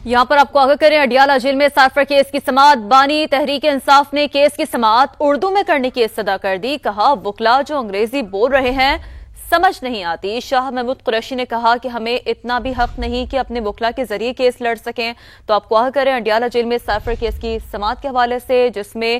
یہاں پر آپ کو آگاہ کریں، اڈیالہ جیل میں سائفر کیس کی سماعت بانی تحریک انصاف نے کیس کی سماعت اردو میں کرنے کی استدعا کر دی۔ کہا وکلا جو انگریزی بول رہے ہیں سمجھ نہیں آتی۔ شاہ محمود قریشی نے کہا کہ ہمیں اتنا بھی حق نہیں کہ اپنے وکلا کے ذریعے کیس لڑ سکیں۔ تو آپ کو آگاہ کریں، اڈیالہ جیل میں سائفر کیس کی سماعت کے حوالے سے، جس میں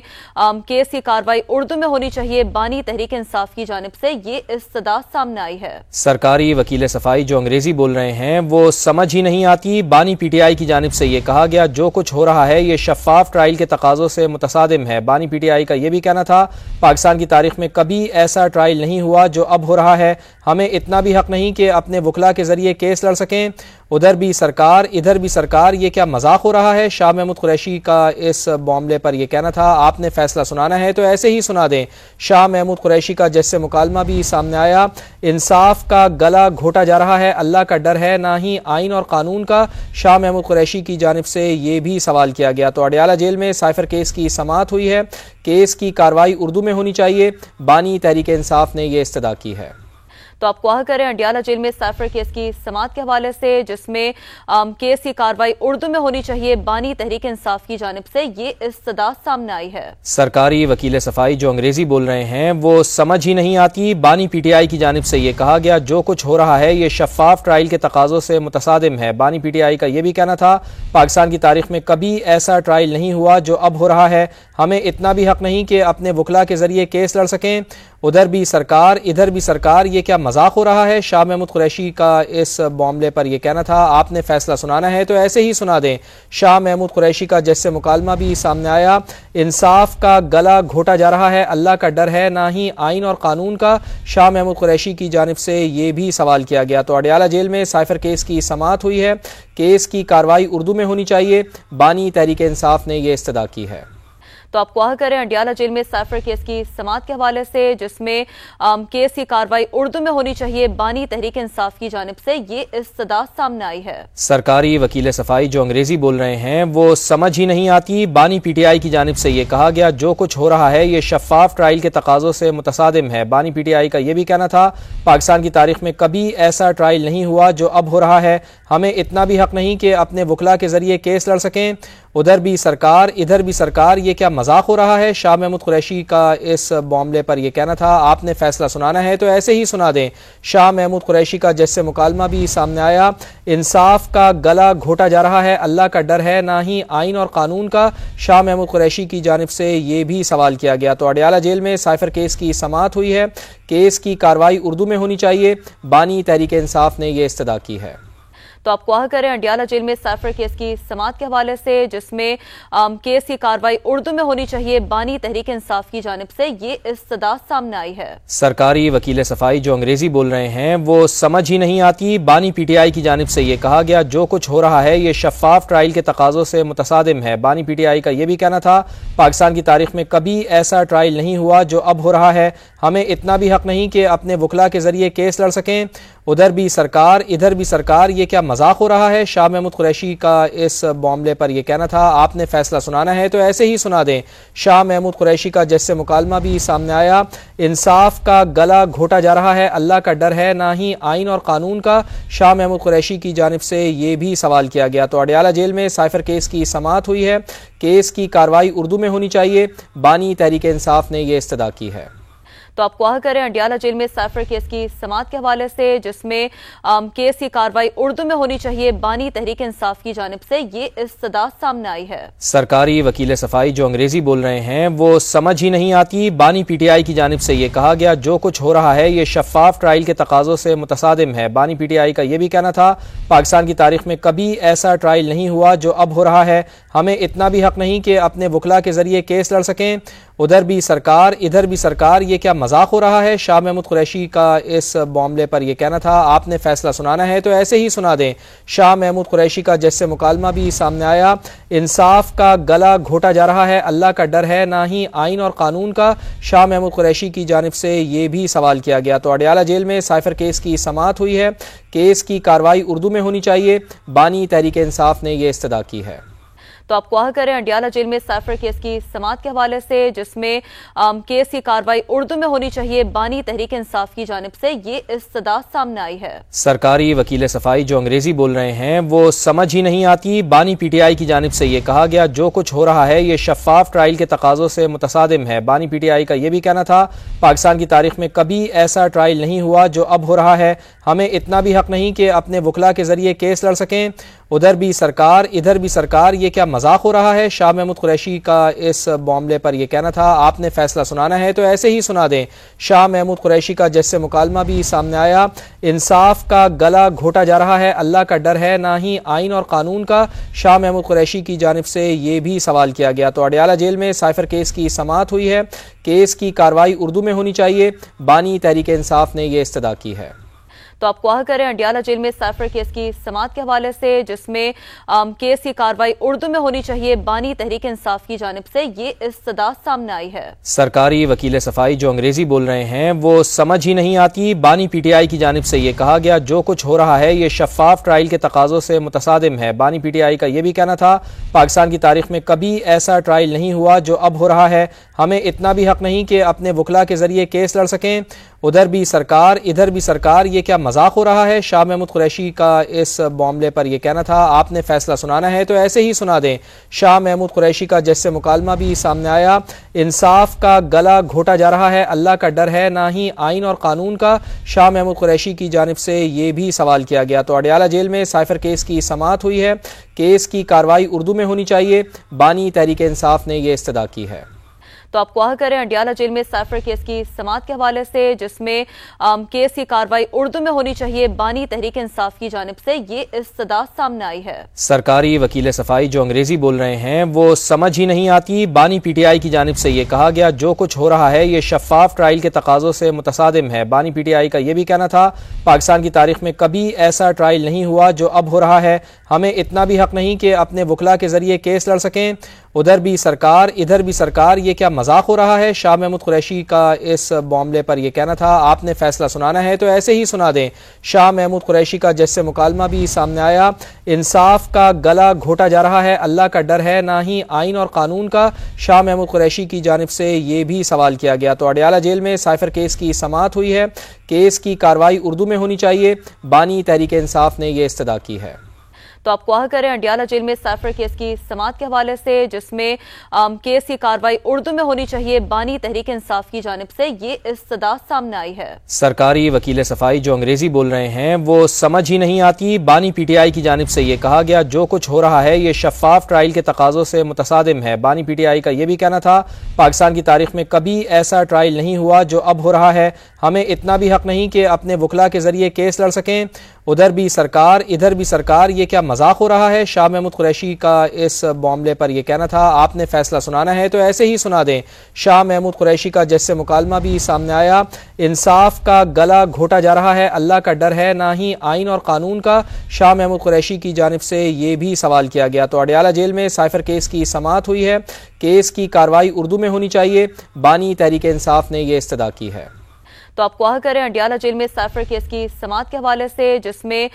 کیس کی کارروائی اردو میں ہونی چاہیے، بانی تحریک انصاف کی جانب سے یہ استدعا سامنے آئی ہے۔ سرکاری وکیل صفائی جو انگریزی بول رہے ہیں وہ سمجھ ہی نہیں آتی۔ بانی پی ٹی آئی کی جانب سے یہ کہا گیا جو کچھ ہو رہا ہے یہ شفاف ٹرائل کے تقاضوں سے متصادم ہے۔ بانی پی ٹی آئی کا یہ بھی کہنا تھا پاکستان کی تاریخ میں کبھی ایسا ٹرائل نہیں ہوا جو اب ہو رہا ہے، ہمیں اتنا بھی حق نہیں کہ اپنے وکلا کے ذریعے کیس لڑ سکیں۔ ادھر بھی سرکار ادھر بھی سرکار، یہ کیا مذاق ہو رہا ہے؟ شاہ محمود قریشی کا اس معاملے پر یہ کہنا تھا آپ نے فیصلہ سنانا ہے تو ایسے ہی سنا دیں۔ شاہ محمود قریشی کا جج سے مکالمہ بھی سامنے آیا۔ انصاف کا گلا گھوٹا جا رہا ہے، اللہ کا ڈر ہے نہ ہی آئین اور قانون کا، شاہ محمود قریشی کی جانب سے یہ بھی سوال کیا گیا۔ تو اڈیالہ جیل میں سائفر کیس کی سماعت ہوئی ہے، کیس کی کارروائی اردو میں ہونی چاہیے، بانی تحریک انصاف نے یہ استدعا کی ہے۔ تو آپ کو آگاہ کریں، اڈیالہ جیل میں سائفر کیس کی سماعت کے حوالے سے، جس میں کیس کی کارروائی اردو میں ہونی چاہیے، بانی تحریک انصاف کی جانب سے یہ استدعا سامنے آئی ہے۔ سرکاری وکیل صفائی جو انگریزی بول رہے ہیں وہ سمجھ ہی نہیں آتی۔ بانی پی ٹی آئی کی جانب سے یہ کہا گیا جو کچھ ہو رہا ہے یہ شفاف ٹرائل کے تقاضوں سے متصادم ہے۔ بانی پی ٹی آئی کا یہ بھی کہنا تھا پاکستان کی تاریخ میں کبھی ایسا ٹرائل نہیں ہوا جو اب ہو رہا ہے، ہمیں اتنا بھی حق نہیں کہ اپنے وکلا کے ذریعے کیس لڑ سکیں۔ ادھر بھی سرکار ادھر بھی سرکار، یہ کیا مذاق ہو رہا ہے؟ شاہ محمود قریشی کا اس معاملے پر یہ کہنا تھا آپ نے فیصلہ سنانا ہے تو ایسے ہی سنا دیں۔ شاہ محمود قریشی کا جج سے مکالمہ بھی سامنے آیا۔ انصاف کا گلا گھوٹا جا رہا ہے، اللہ کا ڈر ہے نہ ہی آئین اور قانون کا، شاہ محمود قریشی کی جانب سے یہ بھی سوال کیا گیا۔ تو اڈیالہ جیل میں سائفر کیس کی سماعت ہوئی ہے، کیس کی کارروائی اردو میں ہونی چاہیے، بانی تحریک انصاف نے یہ استدعا کی ہے۔ تو آپ کو آگاہ کریں، اڈیالہ جیل میں سائفر کیس کی سماعت کے حوالے سے، جس میں کیس کی کارروائی اردو میں ہونی چاہیے، بانی تحریک انصاف کی جانب سے یہ استدعا سامنے آئی ہے۔ سرکاری وکیل صفائی جو انگریزی بول رہے ہیں وہ سمجھ ہی نہیں آتی۔ بانی پی ٹی آئی کی جانب سے یہ کہا گیا جو کچھ ہو رہا ہے یہ شفاف ٹرائل کے تقاضوں سے متصادم ہے۔ بانی پی ٹی آئی کا یہ بھی کہنا تھا پاکستان کی تاریخ میں کبھی ایسا ٹرائل نہیں ہوا جو اب ہو رہا ہے، ہمیں اتنا بھی حق نہیں کہ اپنے وکلا کے ذریعے کیس لڑ سکیں۔ ادھر بھی سرکار، یہ کیا مذاق ہو رہا ہے؟ شاہ محمود قریشی کا اس معاملے پر یہ کہنا تھا آپ نے فیصلہ سنانا ہے تو ایسے ہی سنا دیں۔ شاہ محمود قریشی کا جج سے مکالمہ بھی سامنے آیا۔ انصاف کا گلا گھوٹا جا رہا ہے، اللہ کا ڈر ہے نہ ہی آئین اور قانون کا، شاہ محمود قریشی کی جانب سے یہ بھی سوال کیا گیا۔ تو اڈیالہ جیل میں سائفر کیس کی سماعت ہوئی ہے، کیس کی کارروائی اردو میں ہونی چاہیے، بانی تحریک انصاف نے یہ استدعا کی ہے۔ تو آپ کو آگاہ کریں، اڈیالہ جیل میں سائفر کیس کی سماعت کے حوالے سے، جس میں کیس کی کارروائی اردو میں ہونی چاہیے، بانی تحریک انصاف کی جانب سے یہ استدعا سامنے آئی ہے۔ سرکاری وکیل صفائی جو انگریزی بول رہے ہیں وہ سمجھ ہی نہیں آتی۔ بانی پی ٹی آئی کی جانب سے یہ کہا گیا جو کچھ ہو رہا ہے یہ شفاف ٹرائل کے تقاضوں سے متصادم ہے۔ بانی پی ٹی آئی کا یہ بھی کہنا تھا پاکستان کی تاریخ میں کبھی ایسا ٹرائل نہیں ہوا جو اب ہو رہا ہے، ہمیں اتنا بھی حق نہیں کہ اپنے وکلا کے ذریعے کیس لڑ سکیں۔ ادھر بھی سرکار، یہ کیا مذاق ہو رہا ہے؟ شاہ محمود قریشی کا اس معاملے پر یہ کہنا تھا آپ نے فیصلہ سنانا ہے تو ایسے ہی سنا دیں۔ شاہ محمود قریشی کا جج سے مکالمہ بھی سامنے آیا۔ انصاف کا گلا گھوٹا جا رہا ہے، اللہ کا ڈر ہے نہ ہی آئین اور قانون کا، شاہ محمود قریشی کی جانب سے یہ بھی سوال کیا گیا۔ تو اڈیالہ جیل میں سائفر کیس کی سماعت ہوئی ہے، کیس کی کارروائی اردو میں ہونی چاہیے، بانی تحریک انصاف نے یہ استدعا کی ہے۔ تو آپ کو آگاہ کریں، اڈیالہ جیل میں سائفر کیس کی سماعت کے حوالے سے، جس میں کیس کی کارروائی اردو میں ہونی چاہیے، بانی تحریک انصاف کی جانب سے یہ استدعا سامنے آئی ہے۔ سرکاری وکیل صفائی جو انگریزی بول رہے ہیں وہ سمجھ ہی نہیں آتی۔ بانی پی ٹی آئی کی جانب سے یہ کہا گیا جو کچھ ہو رہا ہے یہ شفاف ٹرائل کے تقاضوں سے متصادم ہے۔ بانی پی ٹی آئی کا یہ بھی کہنا تھا پاکستان کی تاریخ میں کبھی ایسا ٹرائل نہیں ہوا جو اب ہو رہا ہے، ہمیں اتنا بھی حق نہیں کہ اپنے وکلا کے ذریعے کیس لڑ سکیں۔ ادھر بھی سرکار، یہ کیا مذاق ہو رہا ہے؟ شاہ محمود قریشی کا اس معاملے پر یہ کہنا تھا آپ نے فیصلہ سنانا ہے تو ایسے ہی سنا دیں۔ شاہ محمود قریشی کا جج سے مکالمہ بھی سامنے آیا۔ انصاف کا گلا گھوٹا جا رہا ہے، اللہ کا ڈر ہے نہ ہی آئین اور قانون کا، شاہ محمود قریشی کی جانب سے یہ بھی سوال کیا گیا۔ تو اڈیالہ جیل میں سائفر کیس کی سماعت ہوئی ہے، کیس کی کارروائی اردو میں ہونی چاہیے، بانی تحریک انصاف نے یہ استدعا کی ہے۔ تو آپ کو آگاہ کریں اڈیالہ جیل میں سائفر کیس کی سماعت کے حوالے سے، جس میں کیس کی کارروائی اردو میں ہونی چاہیے، بانی تحریک انصاف کی جانب سے یہ استدعا سامنے آئی ہے۔ سرکاری وکیل صفائی جو انگریزی بول رہے ہیں وہ سمجھ ہی نہیں آتی۔ بانی پی ٹی آئی کی جانب سے یہ کہا گیا جو کچھ ہو رہا ہے یہ شفاف ٹرائل کے تقاضوں سے متصادم ہے۔ بانی پی ٹی آئی کا یہ بھی کہنا تھا پاکستان کی تاریخ میں کبھی ایسا ٹرائل نہیں ہوا جو اب ہو رہا ہے، ہمیں اتنا بھی حق نہیں کہ اپنے وکلا کے ذریعے کیس لڑ سکیں۔ ادھر بھی سرکار ادھر بھی سرکار، یہ کیا مذاق ہو رہا ہے؟ شاہ محمود قریشی کا اس معاملے پر یہ کہنا تھا آپ نے فیصلہ سنانا ہے تو ایسے ہی سنا دیں۔ شاہ محمود قریشی کا جج سے مکالمہ بھی سامنے آیا، انصاف کا گلا گھوٹا جا رہا ہے، اللہ کا ڈر ہے نہ ہی آئین اور قانون کا۔ شاہ محمود قریشی کی جانب سے یہ بھی سوال کیا گیا۔ تو اڈیالہ جیل میں سائفر کیس کی سماعت ہوئی ہے، کیس کی کارروائی اردو میں ہونی چاہیے، بانی تحریک انصاف نے یہ استدعا کی ہے۔ تو آپ کو آگاہ کریں اڈیالہ جیل میں سائفر کیس کی سماعت کے حوالے سے، جس میں کیس کی کارروائی اردو میں ہونی چاہیے، بانی تحریک انصاف کی جانب سے یہ استدعا سامنے آئی ہے۔ سرکاری وکیل صفائی جو انگریزی بول رہے ہیں وہ سمجھ ہی نہیں آتی۔ بانی پی ٹی آئی کی جانب سے یہ کہا گیا جو کچھ ہو رہا ہے یہ شفاف ٹرائل کے تقاضوں سے متصادم ہے۔ بانی پی ٹی آئی کا یہ بھی کہنا تھا پاکستان کی تاریخ میں کبھی ایسا ٹرائل نہیں ہوا جو اب ہو رہا ہے، ہمیں اتنا بھی حق نہیں کہ اپنے وکلا کے ذریعے کیس لڑ سکیں۔ ادھر بھی سرکار ادھر بھی سرکار، یہ کیا مذاق ہو رہا ہے؟ شاہ محمود قریشی کا اس معاملے پر یہ کہنا تھا آپ نے فیصلہ سنانا ہے تو ایسے ہی سنا دیں۔ شاہ محمود قریشی کا جج سے مکالمہ بھی سامنے آیا، انصاف کا گلا گھوٹا جا رہا ہے، اللہ کا ڈر ہے نہ ہی آئین اور قانون کا۔ شاہ محمود قریشی کی جانب سے یہ بھی سوال کیا گیا۔ تو اڈیالہ جیل میں سائفر کیس کی سماعت ہوئی ہے، کیس کی کارروائی اردو میں ہونی چاہیے، بانی تحریک انصاف نے یہ استدعا کی ہے۔ تو آپ کو آگاہ کریں اڈیالہ جیل میں سائفر کیس کی سماعت کے حوالے سے، جس میں کیس کی کارروائی اردو میں ہونی چاہیے، بانی تحریک انصاف کی جانب سے یہ استدعا سامنے آئی ہے۔ سرکاری وکیل صفائی جو انگریزی بول رہے ہیں وہ سمجھ ہی نہیں آتی۔ بانی پی ٹی آئی کی جانب سے یہ کہا گیا جو کچھ ہو رہا ہے یہ شفاف ٹرائل کے تقاضوں سے متصادم ہے۔ بانی پی ٹی آئی کا یہ بھی کہنا تھا پاکستان کی تاریخ میں کبھی ایسا ٹرائل نہیں ہوا جو اب ہو رہا ہے، ہمیں اتنا بھی حق نہیں کہ اپنے وکلا کے ذریعے کیس لڑ سکیں۔ ادھر بھی سرکار ادھر بھی سرکار، یہ کیا مذاق ہو رہا ہے؟ شاہ محمود قریشی کا اس معاملے پر یہ کہنا تھا آپ نے فیصلہ سنانا ہے تو ایسے ہی سنا دیں۔ شاہ محمود قریشی کا جج سے مکالمہ بھی سامنے آیا، انصاف کا گلا گھوٹا جا رہا ہے، اللہ کا ڈر ہے نہ ہی آئین اور قانون کا۔ شاہ محمود قریشی کی جانب سے یہ بھی سوال کیا گیا۔ تو اڈیالہ جیل میں سائفر کیس کی سماعت ہوئی ہے، کیس کی کارروائی اردو میں ہونی چاہیے، بانی تحریک انصاف نے یہ استدعا کی ہے۔ تو آپ کو آگاہ کریں اڈیالہ جیل میں سائفر کیس کی سماعت کے حوالے سے، جس میں کیس کی کارروائی اردو میں ہونی چاہیے، بانی تحریک انصاف کی جانب سے یہ استدعا سامنے آئی ہے۔ سرکاری وکیل صفائی جو انگریزی بول رہے ہیں وہ سمجھ ہی نہیں آتی۔ بانی پی ٹی آئی کی جانب سے یہ کہا گیا جو کچھ ہو رہا ہے یہ شفاف ٹرائل کے تقاضوں سے متصادم ہے۔ بانی پی ٹی آئی کا یہ بھی کہنا تھا پاکستان کی تاریخ میں کبھی ایسا ٹرائل نہیں ہوا جو اب ہو رہا ہے، ہمیں اتنا بھی حق نہیں کہ اپنے وکلا کے ذریعے کیس لڑ سکیں۔ ادھر بھی سرکار ادھر بھی سرکار، یہ کیا مذاق ہو رہا ہے؟ شاہ محمود قریشی کا اس معاملے پر یہ کہنا تھا آپ نے فیصلہ سنانا ہے تو ایسے ہی سنا دیں۔ شاہ محمود قریشی کا جج سے مکالمہ بھی سامنے آیا، انصاف کا گلا گھوٹا جا رہا ہے، اللہ کا ڈر ہے نہ ہی آئین اور قانون کا۔ شاہ محمود قریشی کی جانب سے یہ بھی سوال کیا گیا۔ تو اڈیالہ جیل میں سائفر کیس کی سماعت ہوئی ہے، کیس کی کارروائی اردو میں ہونی چاہیے، بانی تحریک انصاف نے یہ استدعا کی ہے۔ تو آپ کو آگاہ کریں اڈیالہ جیل میں سائفر کیس کی سماعت کے حوالے سے، جس میں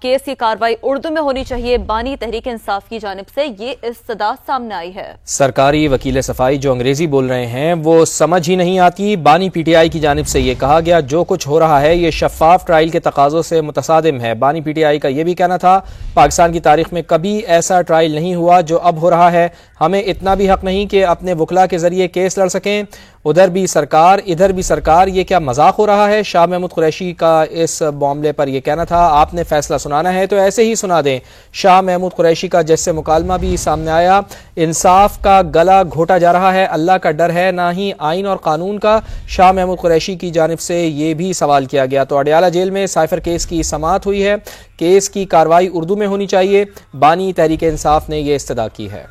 کیس کی کارروائی اردو میں ہونی چاہیے، بانی تحریک انصاف کی جانب سے یہ استدعا سامنے آئی ہے۔ سرکاری وکیل صفائی جو انگریزی بول رہے ہیں وہ سمجھ ہی نہیں آتی۔ بانی پی ٹی آئی کی جانب سے یہ کہا گیا جو کچھ ہو رہا ہے یہ شفاف ٹرائل کے تقاضوں سے متصادم ہے۔ بانی پی ٹی آئی کا یہ بھی کہنا تھا پاکستان کی تاریخ میں کبھی ایسا ٹرائل نہیں ہوا جو اب ہو رہا ہے، ہمیں اتنا بھی حق نہیں کہ اپنے وکلا کے ذریعے کیس لڑ سکیں۔ ادھر بھی سرکار ادھر بھی سرکار، یہ کیا مذاق ہو رہا ہے؟ شاہ محمود قریشی کا اس معاملے پر یہ کہنا تھا آپ نے فیصلہ سنانا ہے تو ایسے ہی سنا دیں۔ شاہ محمود قریشی کا جج سے مکالمہ بھی سامنے آیا، انصاف کا گلا گھوٹا جا رہا ہے، اللہ کا ڈر ہے نہ ہی آئین اور قانون کا۔ شاہ محمود قریشی کی جانب سے یہ بھی سوال کیا گیا۔ تو اڈیالہ جیل میں سائفر کیس کی سماعت ہوئی ہے، کیس کی کارروائی اردو میں ہونی چاہیے، بانی تحریک انصاف نے یہ استدعا کی ہے۔ ادھر بھی سرکار ادھر بھی سرکار، یہ کیا مذاق ہو رہا ہے؟ شاہ محمود قریشی کا اس معاملے پر یہ کہنا تھا آپ نے فیصلہ سنانا ہے تو ایسے ہی سنا دیں۔ شاہ محمود قریشی کا جج سے مکالمہ بھی سامنے آیا، انصاف کا گلا گھوٹا جا رہا ہے، اللہ کا ڈر ہے نہ ہی آئین اور قانون کا۔ شاہ محمود قریشی کی جانب سے یہ بھی سوال کیا گیا۔ تو اڈیالہ جیل میں سائفر کیس کی سماعت ہوئی ہے، کیس کی کارروائی اردو میں ہونی چاہیے، بانی تحریک انصاف نے یہ استدعا کی ہے۔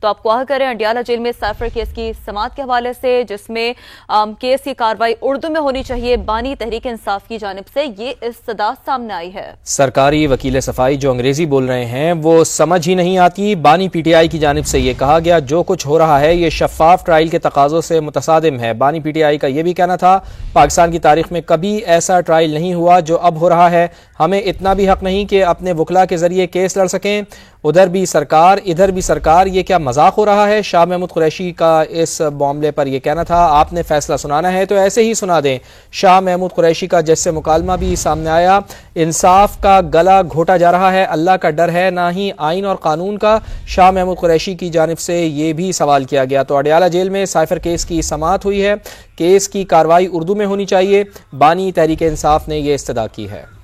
تو آپ کو آگاہ کریں اڈیالہ جیل میں سائفر کیس کی سماعت کے حوالے سے، جس میں کیس کی کارروائی اردو میں ہونی چاہیے، بانی تحریک انصاف کی جانب سے یہ استدعا سامنے آئی ہے۔ سرکاری وکیل صفائی جو انگریزی بول رہے ہیں وہ سمجھ ہی نہیں آتی۔ بانی پی ٹی آئی کی جانب سے یہ کہا گیا جو کچھ ہو رہا ہے یہ شفاف ٹرائل کے تقاضوں سے متصادم ہے۔ بانی پی ٹی آئی کا یہ بھی کہنا تھا پاکستان کی تاریخ میں کبھی ایسا ٹرائل نہیں ہوا جو اب ہو رہا ہے، ہمیں اتنا بھی حق نہیں کہ اپنے وکلا کے ذریعے کیس لڑ سکیں۔ ادھر بھی سرکار ادھر بھی سرکار، یہ کیا مذاق ہو رہا ہے؟ شاہ محمود قریشی کا اس معاملے پر یہ کہنا تھا، آپ نے فیصلہ سنانا ہے تو ایسے ہی سنا دیں۔ شاہ محمود قریشی کا جج سے مکالمہ بھی سامنے آیا، انصاف کا گلا گھوٹا جا رہا ہے، اللہ کا ڈر ہے نہ ہی آئین اور قانون کا، شاہ محمود قریشی کی جانب سے یہ بھی سوال کیا گیا۔ تو اڈیالہ جیل میں سائفر کیس کی سماعت ہوئی ہے، کیس کی کارروائی اردو میں ہونی چاہیے، بانی تحریک انصاف نے یہ استدعا کی ہے۔